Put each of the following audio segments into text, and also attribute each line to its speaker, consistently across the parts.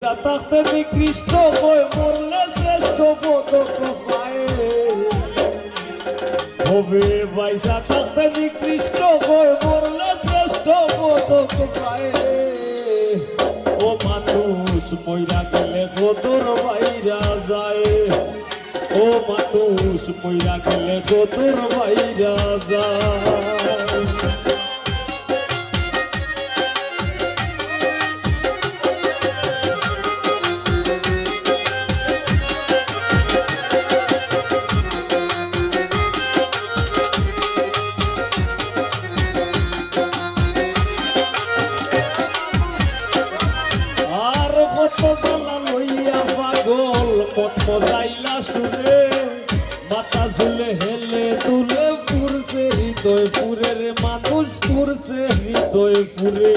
Speaker 1: থাকতে নিকৃষ্ট হয়ে মরলে শ্রেষ্ঠ পদক পায় হবে পয়সা থাকতে নিকৃষ্ট হয়ে মরলে শ্রেষ্ঠ পদক পায় ও মানুষ মইরা গেলে কতর বাইরা যায় ও মানুষ মইরা গেলে কতর বাইরা যায় মজাইলা শুনে মাথা ঝুলে হেলে তুলে পুরছে হৃদয় পুরে রে মানুষ পুরছে হৃদয় পুরে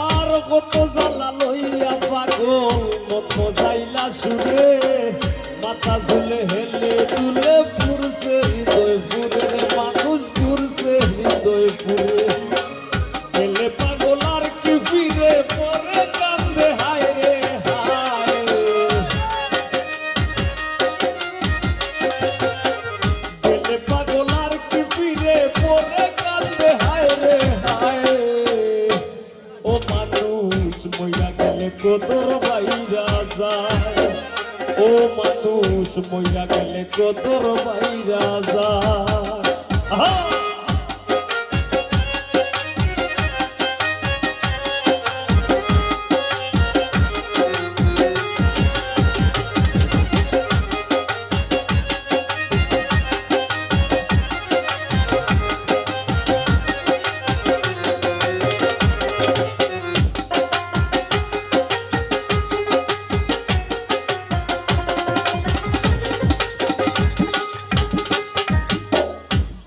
Speaker 1: আর কত জ্বালা লইয়া পাগল মত মজাইলা শুনে মাথা ঝুলে হেলে তুলে পুরছে হৃদয় পুরে রে মানুষ হৃদয় পুরে গেলে পাগল আর কি ফিরে পরে কান্দে হায় রে হায় গেলে পাগল আর কি ফিরে পরে কান্দে হায় রে হায় ও মানুষ মইরা গেলে কতর বাইরা যায় ও মানুষ মইরা গেলে কতর বাইরা যায়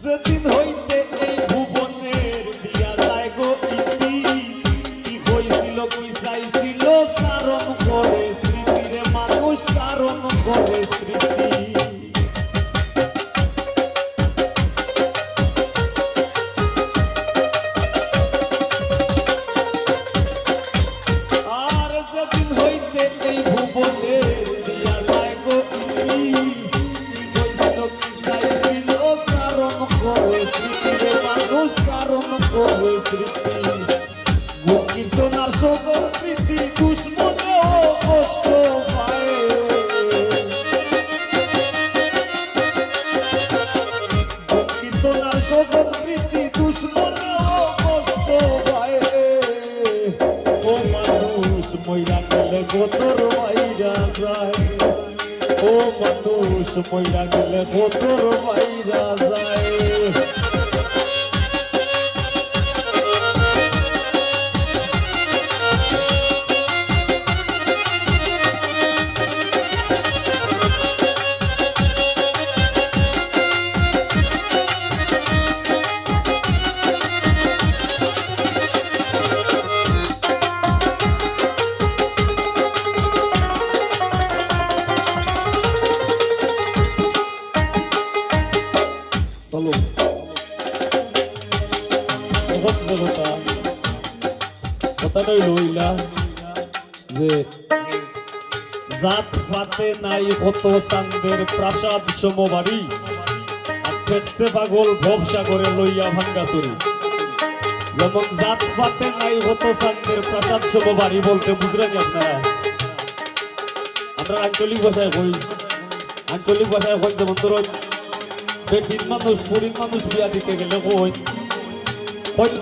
Speaker 1: সেদিন হইতে এই ভুবনের দিয়া যায় গো ইতি কি হইছিল কি চাইছিল সারণ করে স্মৃতিরে মানুষ সারণ করে স্মৃতি আর সেদিন হইতে এই ভুবনের দিয়া যায় গো ইতি কি হইছিল কি চাইছিল করে স্মৃতিরে মানুষ কারণ করে স্মৃতি কীর্তনার সকল স্মৃতি দুশ্মনেও কষ্ট পায় কীর্তনার সকল স্মৃতি দুশ্মনেও কষ্ট পায় ও মানুষ মইরা গেলে কতর বাইরা যায় ও মানুষ মইরা গেলে কতর বাইরা যায় কথাটাই লইলা যে জাত পাতে নাই কত চান্দের প্রাসাদ সমবাড়ি আর ফেরছে পাগল ভবসাগরে লইয়া ভাঙ্গা তরি যেমন জাত পাতে নাই কত চান্দের প্রাসাদ সমবাড়ি বলতে বুঝলেন আপনারা আমরা আঞ্চলিক ভাষায় কই যেমন ধরুন বেটির মানুষ পুরীর মানুষ বিয়া দিতে গেলে কই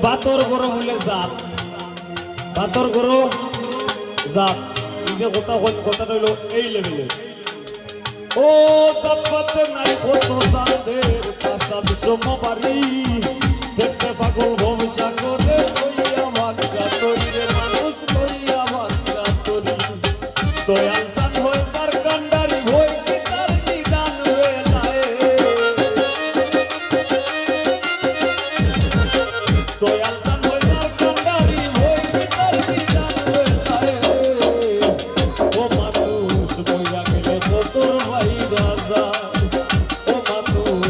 Speaker 1: বাতর গরম হলে জাত বাতর গরো জাত নিজে কথা রইল এই লেভেলে ও জাত পাতে নাই কত চাঁদের প্রাসাদ সমবাড়ি দেখতে পাগল ভবিষ্যৎ করে লইয়া ভাঙ্গা তরি রে মানুষ লইয়া ভাঙ্গা তরি দয়াল চান হয়ে তার কান্ডারি হয়ে তার নিদান বেলায় দয়াল ও মানুষ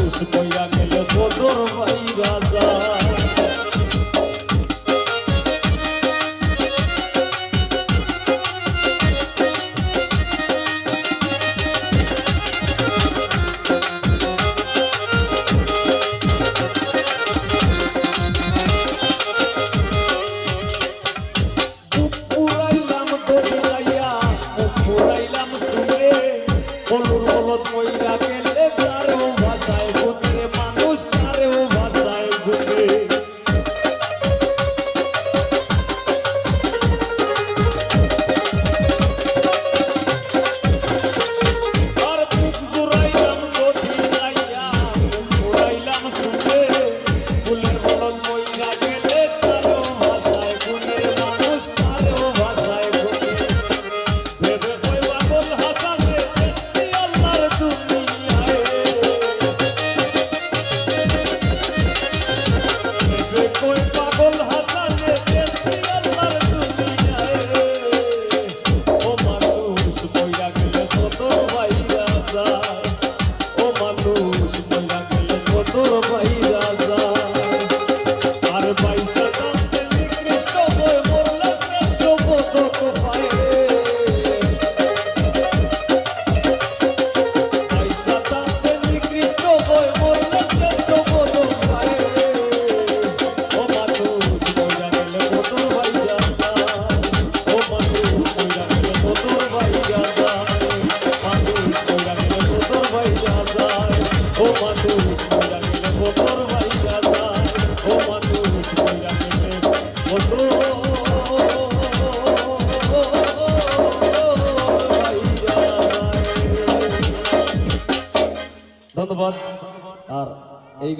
Speaker 1: মানুষ কইরা গেলে বদর ভাইয়া যায়, ও মানুষ কইরা গেলে বদর ভাইয়া যায়। ধন্যবাদ। আর এই